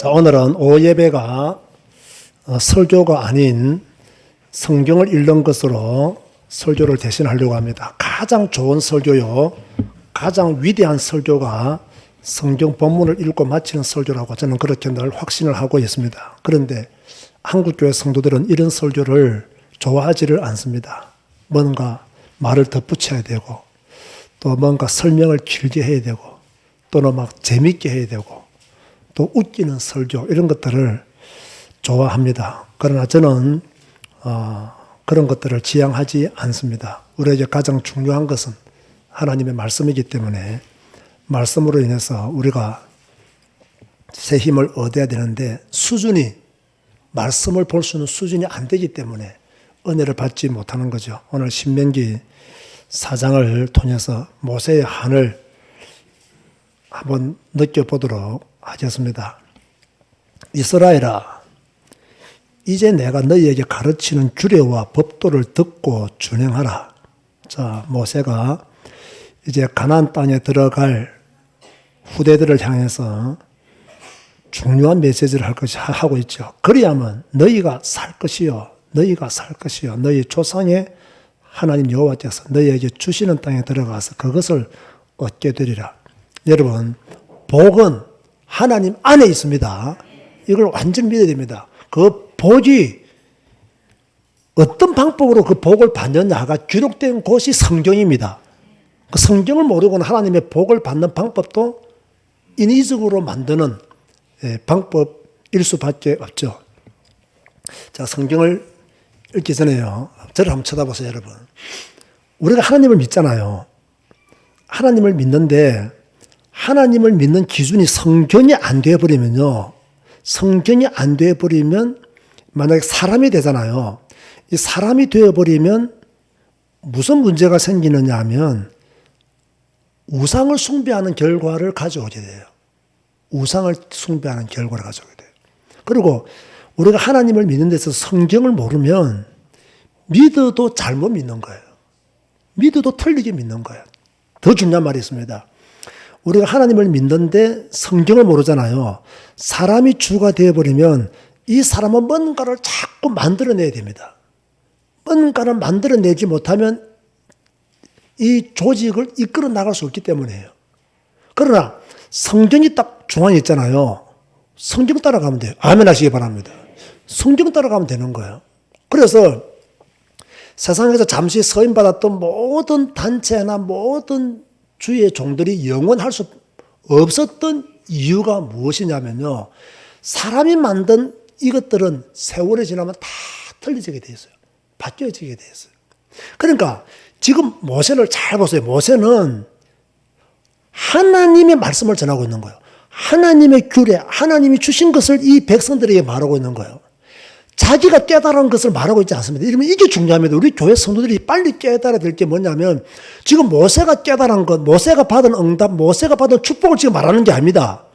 자, 오늘은 오후 예배가 설교가 아닌 성경을 읽는 것으로 설교를 대신하려고 합니다. 가장 좋은 설교요, 가장 위대한 설교가 성경 본문을 읽고 마치는 설교라고 저는 그렇게 늘 확신을 하고 있습니다. 그런데 한국교회 성도들은 이런 설교를 좋아하지를 않습니다. 뭔가 말을 덧붙여야 되고, 또 뭔가 설명을 길게 해야 되고, 또는 막 재밌게 해야 되고, 또 웃기는 설교 이런 것들을 좋아합니다. 그러나 저는 그런 것들을 지향하지 않습니다. 우리에게 가장 중요한 것은 하나님의 말씀이기 때문에 말씀으로 인해서 우리가 새 힘을 얻어야 되는데 수준이, 말씀을 볼 수 있는 수준이 안 되기 때문에 은혜를 받지 못하는 거죠. 오늘 신명기 4장을 통해서 모세의 한을 한번 느껴보도록 하겠습니다. 이스라엘아, 이제 내가 너희에게 가르치는 규례와 법도를 듣고 준행하라. 자, 모세가 이제 가나안 땅에 들어갈 후대들을 향해서 중요한 메시지를 하고 있죠. 그리하면 너희가 살 것이요, 너희가 살 것이요, 너희 조상의 하나님 여호와께서 너희에게 주시는 땅에 들어가서 그것을 얻게 되리라. 여러분, 복은 하나님 안에 있습니다. 이걸 완전히 믿어야 됩니다. 그 복이 어떤 방법으로 그 복을 받느냐가 기록된 곳이 성경입니다. 그 성경을 모르고는 하나님의 복을 받는 방법도 인위적으로 만드는 방법일 수밖에 없죠. 자, 성경을 읽기 전에요, 저를 한번 쳐다보세요, 여러분. 우리가 하나님을 믿잖아요. 하나님을 믿는데 하나님을 믿는 기준이 성경이 안 되어버리면요, 성경이 안 되어버리면 만약에 사람이 되잖아요. 이 사람이 되어버리면 무슨 문제가 생기느냐 하면 우상을 숭배하는 결과를 가져오게 돼요. 우상을 숭배하는 결과를 가져오게 돼요. 그리고 우리가 하나님을 믿는 데서 성경을 모르면 믿어도 잘못 믿는 거예요. 믿어도 틀리게 믿는 거예요. 더 중요한 말이 있습니다. 우리가 하나님을 믿는데 성경을 모르잖아요. 사람이 주가 되어버리면 이 사람은 뭔가를 자꾸 만들어내야 됩니다. 뭔가를 만들어내지 못하면 이 조직을 이끌어 나갈 수 없기 때문이에요. 그러나 성경이 딱 중앙에 있잖아요. 성경 따라가면 돼요. 아멘 하시기 바랍니다. 성경 따라가면 되는 거예요. 그래서 세상에서 잠시 서임받았던 모든 단체나 모든 주의 종들이 영원할 수 없었던 이유가 무엇이냐면요, 사람이 만든 이것들은 세월이 지나면 다 틀려지게 돼 있어요. 바뀌어지게 돼 있어요. 그러니까 지금 모세를 잘 보세요. 모세는 하나님의 말씀을 전하고 있는 거예요. 하나님의 규례, 하나님이 주신 것을 이 백성들에게 말하고 있는 거예요. 자기가 깨달은 것을 말하고 있지 않습니다. 이러면 이게 중요합니다. 우리 교회 성도들이 빨리 깨달아야 될 게 뭐냐면, 지금 모세가 깨달은 것, 모세가 받은 응답, 모세가 받은 축복을 지금 말하는 게 아닙니다.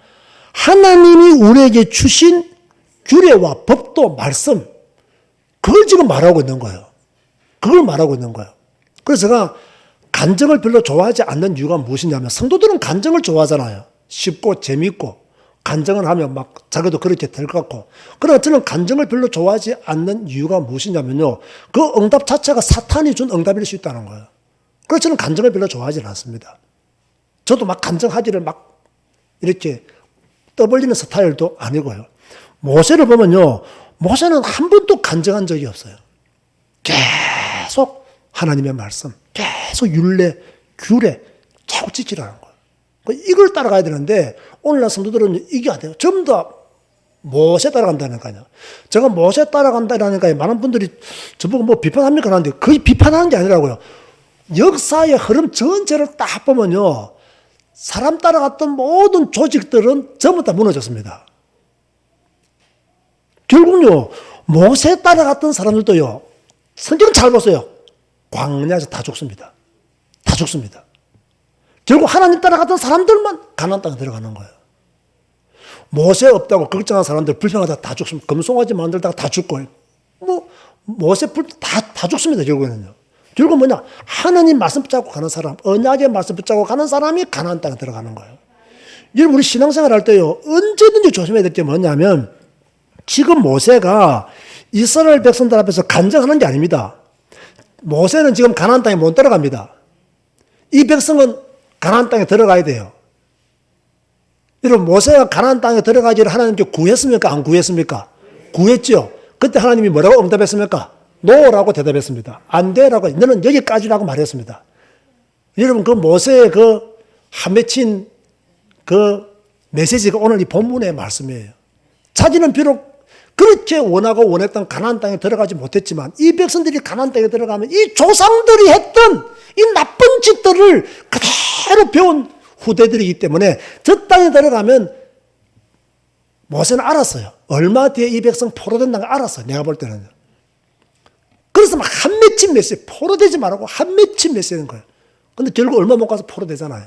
하나님이 우리에게 주신 규례와 법도, 말씀, 그걸 지금 말하고 있는 거예요. 그걸 말하고 있는 거예요. 그래서 제가 간증을 별로 좋아하지 않는 이유가 무엇이냐면, 성도들은 간증을 좋아하잖아요. 쉽고 재밌고 간증을 하면 막 자기도 그렇게 될 것 같고. 그러나 저는 간증을 별로 좋아하지 않는 이유가 무엇이냐면요, 그 응답 자체가 사탄이 준 응답일 수 있다는 거예요. 그래서 저는 간증을 별로 좋아하지 않습니다. 저도 막 간증하기를 막 이렇게 떠벌리는 스타일도 아니고요. 모세를 보면요, 모세는 한 번도 간증한 적이 없어요. 계속 하나님의 말씀, 계속 율례, 규례 자꾸 지키라는 거예요. 이걸 따라가야 되는데 오늘날 성도들은 이게 안 돼요. 전부 다 모세 따라간다니까요. 제가 모세 따라간다니까 많은 분들이 저보고 뭐 비판합니까 하는데, 거의 비판하는 게 아니라고요. 역사의 흐름 전체를 딱 보면요, 사람 따라갔던 모든 조직들은 전부 다 무너졌습니다. 결국요, 모세 따라갔던 사람들도요, 성경 잘 보세요, 광야에서 다 죽습니다. 다 죽습니다. 결국 하나님 따라갔던 사람들만 가나안 땅에 들어가는 거예요. 모세 없다고 걱정한 사람들, 불평하다가 다 죽습니다. 금송아지 만들다가 다 죽고, 모세 다 죽습니다, 결국에는요. 결국 뭐냐? 하나님 말씀 붙잡고 가는 사람, 언약의 말씀 붙잡고 가는 사람이 가나안 땅에 들어가는 거예요. 여러분 우리 신앙생활 할 때요 언제든지 조심해야 될 게 뭐냐면 지금 모세가 이스라엘 백성들 앞에서 간증하는 게 아닙니다. 모세는 지금 가나안 땅에 못 들어갑니다. 이 백성은 가나안 땅에 들어가야 돼요. 여러분 모세가 가나안 땅에 들어가기를 하나님께 구했습니까? 안 구했습니까? 구했죠. 그때 하나님이 뭐라고 응답했습니까? 노라고 대답했습니다. 안 돼라고 너는 여기까지라고 말했습니다. 여러분 그 모세의 그 한맺힌 그 메시지가 오늘 이 본문의 말씀이에요. 자기는 비록 그렇게 원하고 원했던 가나안 땅에 들어가지 못했지만 이 백성들이 가나안 땅에 들어가면 이 조상들이 했던 이 나쁜 짓들을 그대로 배운 후대들이기 때문에 저 땅에 들어가면 모세는 알았어요. 얼마 뒤에 이 백성 포로된다는 걸 알았어요. 내가 볼 때는. 그래서 막 한 맺힌 메시지, 포로되지 말라고 한 맺힌 메시지인 거예요. 근데 결국 얼마 못 가서 포로되잖아요.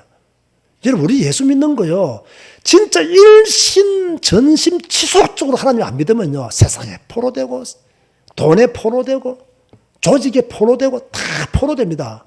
여러분 우리 예수 믿는 거요. 진짜 일심 전심 지속적으로 하나님 안 믿으면요. 세상에 포로되고 돈에 포로되고 조직에 포로되고 다 포로됩니다.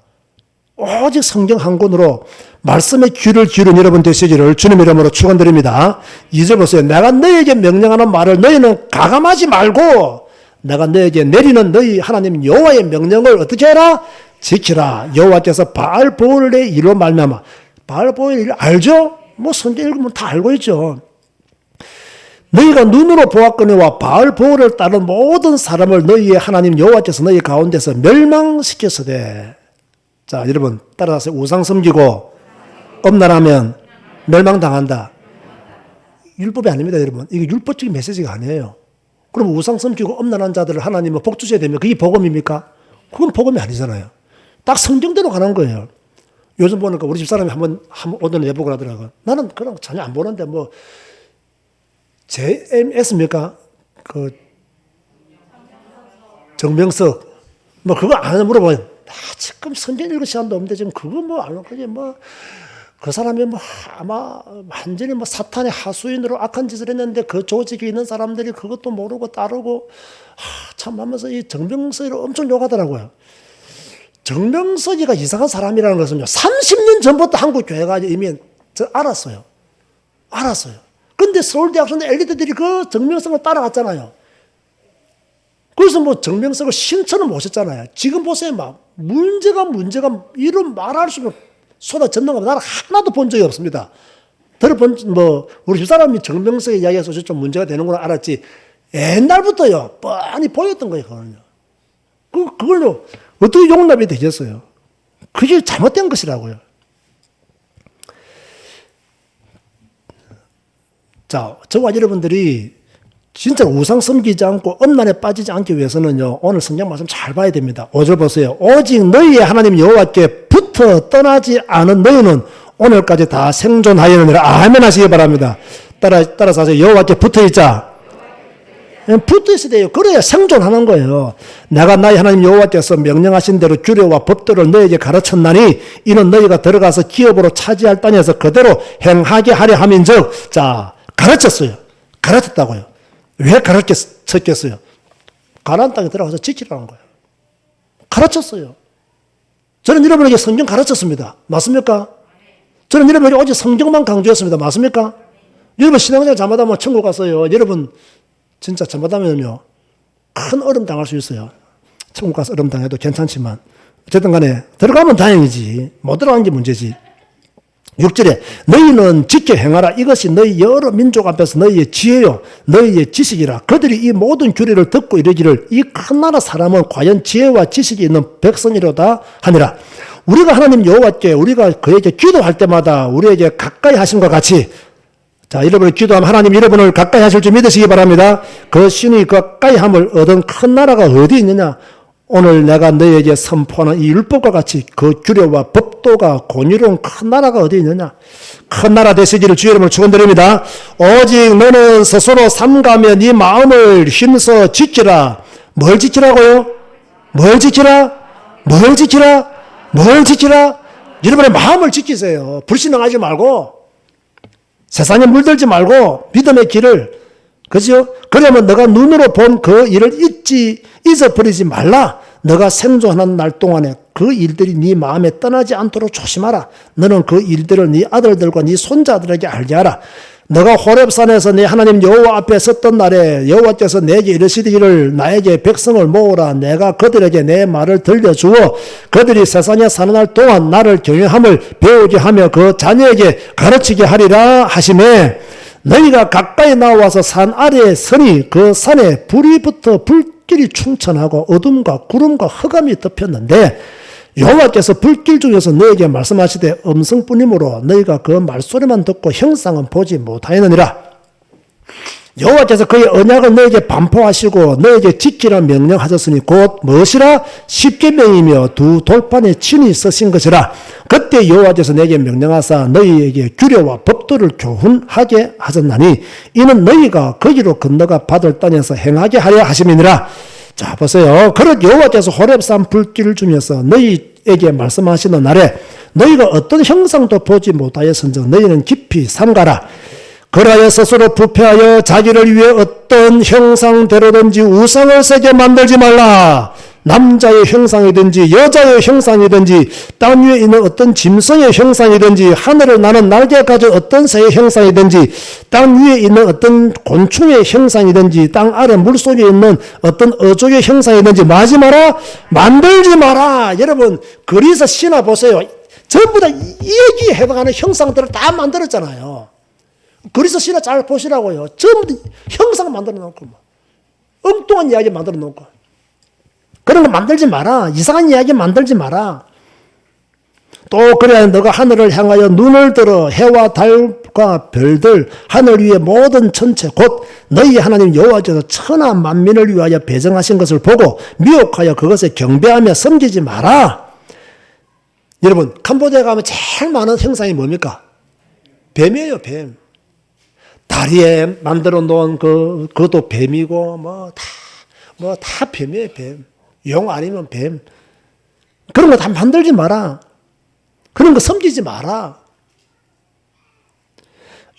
오직 성경 한 권으로 말씀의 귀를 기울인 여러분 되시기를 주님 이름으로 축원드립니다. 2절 보세요. 내가 너에게 명령하는 말을 너희는 가감하지 말고 내가 너에게 내리는 너희 하나님 여호와의 명령을 어떻게 해라? 지키라. 여호와께서 바알보올의 일로 말미암아 바알보올의 일 알죠? 뭐 성경 읽으면 다 알고 있죠. 너희가 눈으로 보았거니와 바알보올을 따른 모든 사람을 너희의 하나님 여호와께서 너희 가운데서 멸망시켰으되. 자, 여러분 따라서 우상 섬기고 엄란하면 멸망당한다. 율법이 아닙니다, 여러분. 이게 율법적인 메시지가 아니에요. 그럼 우상 섬기고 엄란한 자들을 하나님은 복 주셔야 되면 그게 복음입니까? 그건 복음이 아니잖아요. 딱 성경대로 가는 거예요. 요즘 보니까 우리 집사람이 한번 오늘 내보고 하더라고요. 나는 그런 거 전혀 안 보는데 뭐 JMS입니까? 그 정명석 뭐 그거 안 물어봐요. 지금 성경 읽을 시간도 없는데 지금 그거 뭐 안 그게 뭐 그 사람이 뭐 아마 완전히 뭐 사탄의 하수인으로 악한 짓을 했는데 그 조직에 있는 사람들이 그것도 모르고 따르고 참 하면서 이 정명석이를 엄청 욕하더라고요. 정명석이가 이상한 사람이라는 것은요 30년 전부터 한국 교회가 이미 알았어요. 근데 서울대학생들 엘리트들이 그 정명석을 따라갔잖아요. 그래서 뭐 정명석을 신천을 모셨잖아요. 지금 보세요. 막 문제가 이런 말할 수 없는 쏟아졌는 거 나는 하나도 본 적이 없습니다. 들어본 뭐 우리 집사람이 정명석의 이야기에서 좀 문제가 되는구나 알았지. 옛날부터요 뻔히 보였던 거예요. 그걸로 어떻게 용납이 되겠어요? 그게 잘못된 것이라고요. 자, 저와 여러분들이 진짜 우상 섬기지 않고 엄란에 빠지지 않기 위해서는요. 오늘 성경 말씀 잘 봐야 됩니다. 5절 보세요. 오직 너희의 하나님 여호와께부터 떠나지 않은 너희는 오늘까지 다 생존하였느니라. 아멘 하시기 바랍니다. 따라서 하세요. 여호와께 붙어있자. 붙어있어야 돼요. 그래야 생존하는 거예요. 내가 나의 하나님 여호와께서 명령하신 대로 규례와 법도를 너희에게 가르쳤나니 이는 너희가 들어가서 기업으로 차지할 땅에서 그대로 행하게 하려 함인즉. 자, 가르쳤어요. 가르쳤다고요. 왜 가르쳤겠어요? 가나안 땅에 들어가서 지키라는 거예요. 가르쳤어요. 저는 여러분에게 성경 가르쳤습니다. 맞습니까? 저는 여러분에게 오직 성경만 강조했습니다. 맞습니까? 여러분 신앙생활 잘못하면 천국 갔어요. 여러분 진짜 잘못하면요 큰 어려움 당할 수 있어요. 천국 가서 어려움 당해도 괜찮지만 어쨌든 간에 들어가면 다행이지 못 들어가는 게 문제지. 6절에 너희는 지켜 행하라. 이것이 너희 여러 민족 앞에서 너희의 지혜요 너희의 지식이라. 그들이 이 모든 규례를 듣고 이르기를 이 큰 나라 사람은 과연 지혜와 지식이 있는 백성이로다 하니라. 우리가 하나님 여호와께 우리가 그에게 기도할 때마다 우리에게 가까이 하심과 같이. 자, 여러분이 기도하면 하나님 여러분을 가까이 하실 줄 믿으시기 바랍니다. 그 신이 가까이 함을 얻은 큰 나라가 어디 있느냐. 오늘 내가 너에게 선포하는 이 율법과 같이 그 규례와 법도가 공의로운 큰 나라가 어디 있느냐. 큰 나라 되시기를 주의 이름으로 축원드립니다. 오직 너는 스스로 삼가며 네 마음을 힘써 지키라. 뭘 지키라고요? 뭘 지키라? 여러분의 마음을 지키세요. 불신앙하지 말고 세상에 물들지 말고 믿음의 길을. 그죠? 그러면 너가 눈으로 본 그 일을 잊어버리지 말라. 너가 생존하는 날 동안에 그 일들이 네 마음에 떠나지 않도록 조심하라. 너는 그 일들을 네 아들들과 네 손자들에게 알게 하라. 너가 호렙산에서 네 하나님 여호와 앞에 섰던 날에 여호와께서 내게 이르시기를 나에게 백성을 모으라. 내가 그들에게 내 말을 들려주어 그들이 세상에 사는 날 동안 나를 경외함을 배우게 하며 그 자녀에게 가르치게 하리라 하시매 너희가 가까이 나와서 산 아래에 서니 그 산에 불이 붙어 불길이 충천하고 어둠과 구름과 흑암이 덮였는데 여호와께서 불길 중에서 너에게 말씀하시되 음성뿐이므로 너희가 그 말소리만 듣고 형상은 보지 못하였느니라. 여호와께서 그의 언약을 너에게 반포하시고 너에게 지키라 명령하셨으니 곧 무엇이라? 십계명이며 두 돌판에 친히 쓰신 것이라. 그때 여호와께서 내게 명령하사 너희에게 규례와 법도를 교훈하게 하셨나니 이는 너희가 거기로 건너가 받을 땅에서 행하게 하려 하심이니라. 자 보세요. 그릇 여호와께서 호렙산 불길 중에서 너희에게 말씀하시는 날에 너희가 어떤 형상도 보지 못하였은즉 너희는 깊이 삼가라. 그러하여 스스로 부패하여 자기를 위해 어떤 형상대로든지 우상을 세게 만들지 말라. 남자의 형상이든지 여자의 형상이든지 땅 위에 있는 어떤 짐승의 형상이든지 하늘을 나는 날개 가진 어떤 새의 형상이든지 땅 위에 있는 어떤 곤충의 형상이든지 땅 아래 물속에 있는 어떤 어족의 형상이든지 마지 마라. 만들지 마라. 여러분 그리스 신화 보세요. 전부 다 이 얘기에 해당하는 형상들을 다 만들었잖아요. 그리스 신화 잘 보시라고요. 전부 형상 만들어 놓고 엉뚱한 이야기 만들어 놓고 그런 거 만들지 마라. 이상한 이야기 만들지 마라. 또 그래야 너가 하늘을 향하여 눈을 들어 해와 달과 별들 하늘 위의 모든 천체 곧 너희 하나님 여호와께서 천하 만민을 위하여 배정하신 것을 보고 미혹하여 그것에 경배하며 섬기지 마라. 여러분 캄보디아 가면 제일 많은 형상이 뭡니까? 뱀이에요. 뱀. 다리에 만들어 놓은 그것도 뱀이고 다 뱀이에요. 뱀. 용 아니면 뱀. 그런 거 다 만들지 마라. 그런 거 섬기지 마라.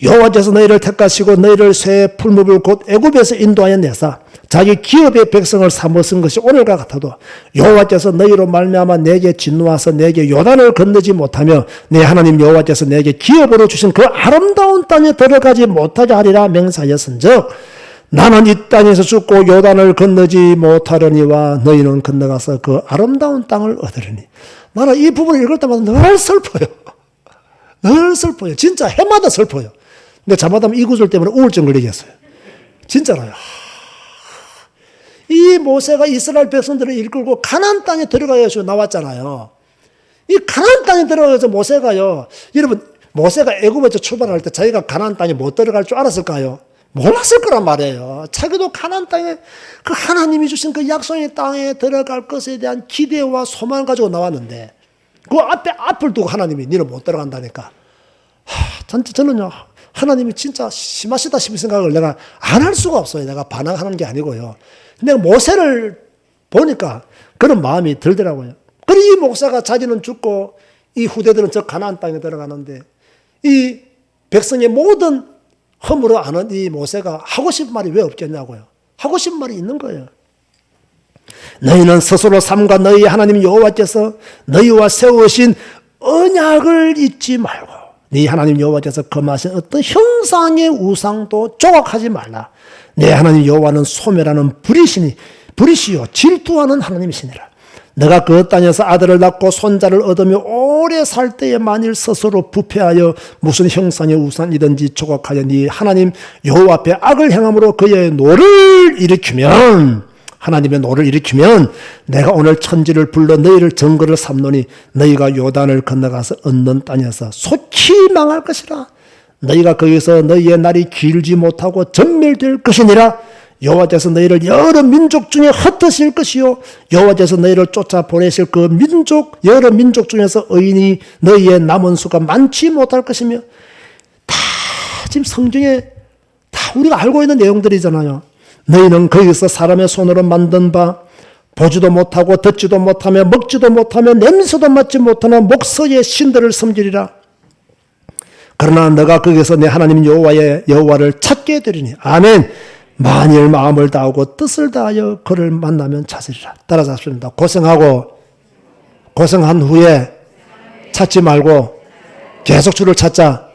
여호와께서 너희를 택하시고 너희를 새 풀무불 곧 애굽에서 인도하여 내사 자기 기업의 백성을 삼으신 것이 오늘과 같아도 여호와께서 너희로 말미암아 내게 진노하사 내게 요단을 건너지 못하며 내 하나님 여호와께서 내게 기업으로 주신 그 아름다운 땅에 들어가지 못하게 하리라 맹세하였은즉 나는 이 땅에서 죽고 요단을 건너지 못하려니와 너희는 건너가서 그 아름다운 땅을 얻으리니. 나는 이 부분을 읽을 때마다 늘 슬퍼요. 늘 슬퍼요. 진짜 해마다 슬퍼요. 근데 잘못하면 이 구절 때문에 우울증 걸리겠어요. 진짜로요. 이 모세가 이스라엘 백성들을 이끌고 가나안 땅에 들어가서 나왔잖아요. 이 가나안 땅에 들어가서 모세가요. 여러분 모세가 애굽에서 출발할 때 자기가 가나안 땅에 못 들어갈 줄 알았을까요? 몰랐을 거란 말이에요. 자기도 가나안 땅에 그 하나님이 주신 그 약속의 땅에 들어갈 것에 대한 기대와 소망을 가지고 나왔는데 그 앞을 두고 하나님이 니는 못 들어간다니까. 저는요 하나님이 진짜 심하시다 싶은 생각을 내가 안 할 수가 없어요. 내가 반항하는 게 아니고요. 내가 모세를 보니까 그런 마음이 들더라고요. 그리고 이 목사가 자기는 죽고 이 후대들은 저 가나안 땅에 들어가는데 이 백성의 모든 허물어 아는 이 모세가 하고 싶은 말이 왜 없겠냐고요. 하고 싶은 말이 있는 거예요. 너희는 스스로 삼가 너희 하나님 여호와께서 너희와 세우신 언약을 잊지 말고 네 하나님 여호와께서 금하신 어떤 형상의 우상도 조각하지 말라. 내 하나님 여호와는 소멸하는 불이시요 질투하는 하나님이시니라. 너가 그 땅에서 아들을 낳고 손자를 얻으며 오래 살 때에 만일 스스로 부패하여 무슨 형상의 우상이든지 조각하여 네 하나님 여호와 앞에 악을 행함으로 그의 노를 일으키면 하나님의 노를 일으키면 내가 오늘 천지를 불러 너희를 정거를 삼노니 너희가 요단을 건너가서 얻는 땅에서 속히 망할 것이라. 너희가 거기서 너희의 날이 길지 못하고 전멸될 것이니라. 여호와께서 너희를 여러 민족 중에 흩으실 것이요 여호와께서 너희를 쫓아 보내실 그 민족 여러 민족 중에서 의인이 너희의 남은 수가 많지 못할 것이며 다 지금 성경에 다 우리가 알고 있는 내용들이잖아요. 너희는 거기서 사람의 손으로 만든 바 보지도 못하고 듣지도 못하며 먹지도 못하며 냄새도 맡지 못하는 목석의 신들을 섬기리라. 그러나 너가 거기서 내 하나님 여호와를 찾게 되리니 아멘. 만일 마음을 다하고 뜻을 다하여 그를 만나면 찾으리라. 따라서 합시다. 고생하고 고생한 후에 찾지 말고 계속 주를 찾자.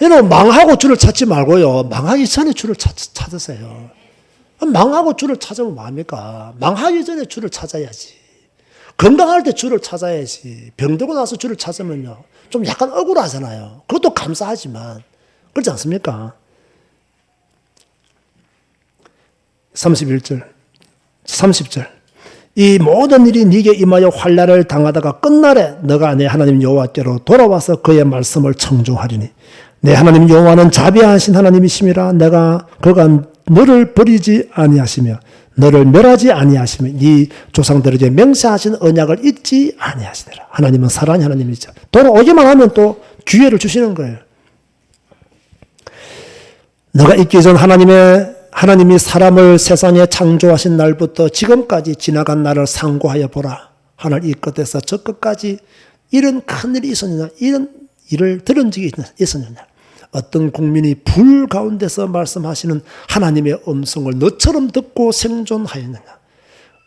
여러분, 망하고 주를 찾지 말고요. 망하기 전에 주를 찾으세요. 망하고 주를 찾으면 뭐합니까? 망하기 전에 주를 찾아야지. 건강할 때 주를 찾아야지. 병들고 나서 주를 찾으면요, 좀 약간 억울하잖아요. 그것도 감사하지만. 그렇지 않습니까? 31절, 30절. 이 모든 일이 네게 임하여 환난을 당하다가 끝날에 너가 내 하나님 여호와께로 돌아와서 그의 말씀을 청종하리니 내 하나님 여호와는 자비하신 하나님이심이라. 그가 너를 버리지 아니하시며 너를 멸하지 아니하시며 네 조상들에게 맹세하신 언약을 잊지 아니하시니라. 하나님은 사랑의 하나님이죠. 돌아오기만 하면 또 기회를 주시는 거예요. 너가 있기 전 하나님이 사람을 세상에 창조하신 날부터 지금까지 지나간 날을 상고하여 보라. 하늘 이 끝에서 저 끝까지 이런 큰일이 있었느냐, 이런 일을 들은 적이 있었느냐. 어떤 국민이 불 가운데서 말씀하시는 하나님의 음성을 너처럼 듣고 생존하였느냐.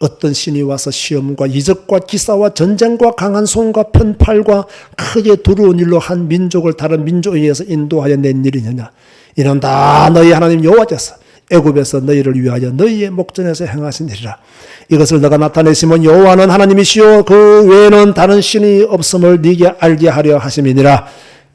어떤 신이 와서 시험과 이적과 기사와 전쟁과 강한 손과 편팔과 크게 두려운 일로 한 민족을 다른 민족에 의해서 인도하여 낸 일이느냐. 이는 다 너희 하나님 여호와께서 애굽에서 너희를 위하여 너희의 목전에서 행하신 일이라. 이것을 너가 나타내시면 여호와는 하나님이시요 그 외에는 다른 신이 없음을 네게 알게 하려 하심이니라.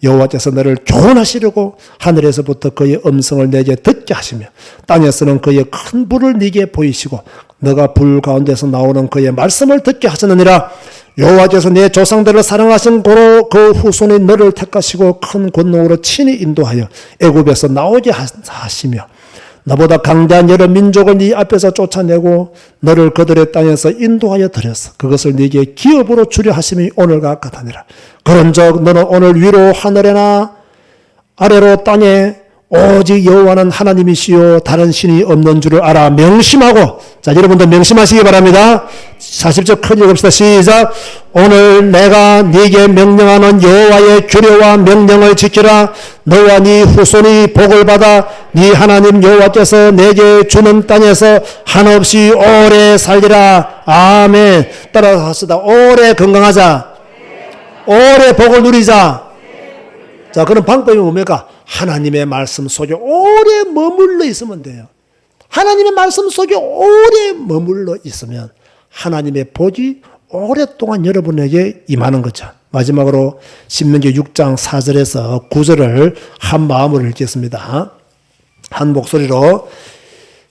여호와께서 너를 교훈하시려고 하늘에서부터 그의 음성을 내게 듣게 하시며 땅에서는 그의 큰 불을 네게 보이시고 너가 불 가운데서 나오는 그의 말씀을 듣게 하셨느니라. 여호와께서 내 조상들을 사랑하신 고로 그 후손이 너를 택하시고 큰 권능으로 친히 인도하여 애굽에서 나오게 하시며 너보다 강대한 여러 민족을 네 앞에서 쫓아내고 너를 그들의 땅에서 인도하여 들여서 그것을 네게 기업으로 주려 하심이 오늘과 같으니라. 그런즉 너는 오늘 위로 하늘에나 아래로 땅에 오직 여호와는 하나님이시요 다른 신이 없는 줄을 알아 명심하고. 자, 여러분들 명심하시기 바랍니다. 40절 크게 읽읍시다. 시작. 오늘 내가 네게 명령하는 여호와의 규례와 명령을 지키라. 너와 네 후손이 복을 받아 네 하나님 여호와께서 내게 주는 땅에서 한없이 오래 살리라. 아멘. 따라서 합시다. 오래 건강하자. 오래 복을 누리자. 자, 그런 방법이 뭡니까? 하나님의 말씀 속에 오래 머물러 있으면 돼요. 하나님의 말씀 속에 오래 머물러 있으면 하나님의 복이 오랫동안 여러분에게 임하는 거죠. 마지막으로 신명기 6장 4절에서 9절을 한 마음으로 읽겠습니다. 한 목소리로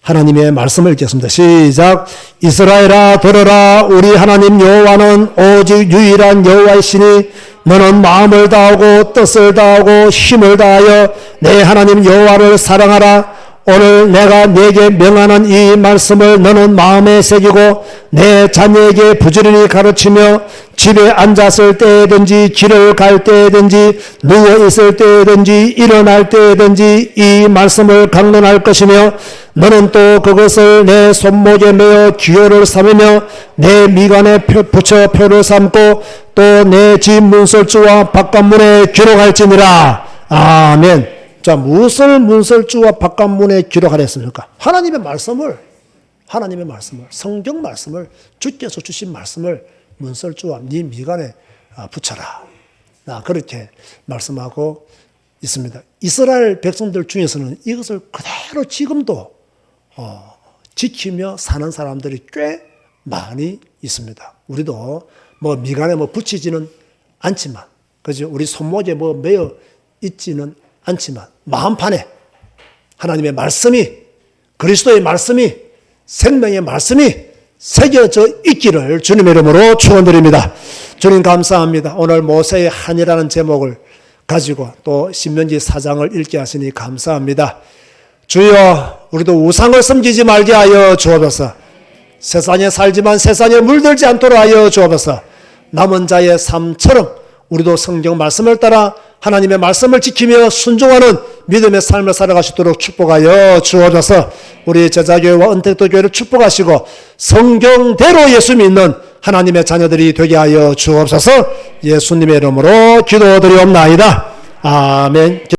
하나님의 말씀을 읽겠습니다. 시작. 이스라엘아 들으라. 우리 하나님 여호와는 오직 유일한 여호와이시니 너는 마음을 다하고 뜻을 다하고 힘을 다하여 내 하나님 여호와를 사랑하라. 오늘 내가 네게 명하는 이 말씀을 너는 마음에 새기고 내 자녀에게 부지런히 가르치며 집에 앉았을 때든지 길을 갈 때든지 누워 있을 때든지 일어날 때든지 이 말씀을 강론할 것이며 너는 또 그것을 내 손목에 매어 기호를 삼으며 내 미간에 붙여 표를 삼고 또 내 집 문설주와 바깥문에 기록할지니라. 아멘. 자, 무엇을 문설주와 바깥문에 기록하랬습니까? 하나님의 말씀을 성경 말씀을 주께서 주신 말씀을 문설주와 네 미간에 붙여라. 그렇게 말씀하고 있습니다. 이스라엘 백성들 중에서는 이것을 그대로 지금도 지키며 사는 사람들이 꽤 많이 있습니다. 우리도 미간에 붙이지는 않지만, 그죠? 우리 손목에 매어 있지는 않지만 마음판에 하나님의 말씀이, 그리스도의 말씀이, 생명의 말씀이 새겨져 있기를 주님의 이름으로 축원드립니다. 주님 감사합니다. 오늘 모세의 한이라는 제목을 가지고 또 신명기 4장을 읽게 하시니 감사합니다. 주여, 우리도 우상을 섬기지 말게 하여 주옵소서. 세상에 살지만 세상에 물들지 않도록 하여 주옵소서. 남은 자의 삶처럼 우리도 성경 말씀을 따라 하나님의 말씀을 지키며 순종하는 믿음의 삶을 살아가시도록 축복하여 주옵소서. 우리 제자교회와 은택도 교회를 축복하시고 성경대로 예수 믿는 하나님의 자녀들이 되게 하여 주옵소서. 예수님의 이름으로 기도드리옵나이다. 아멘.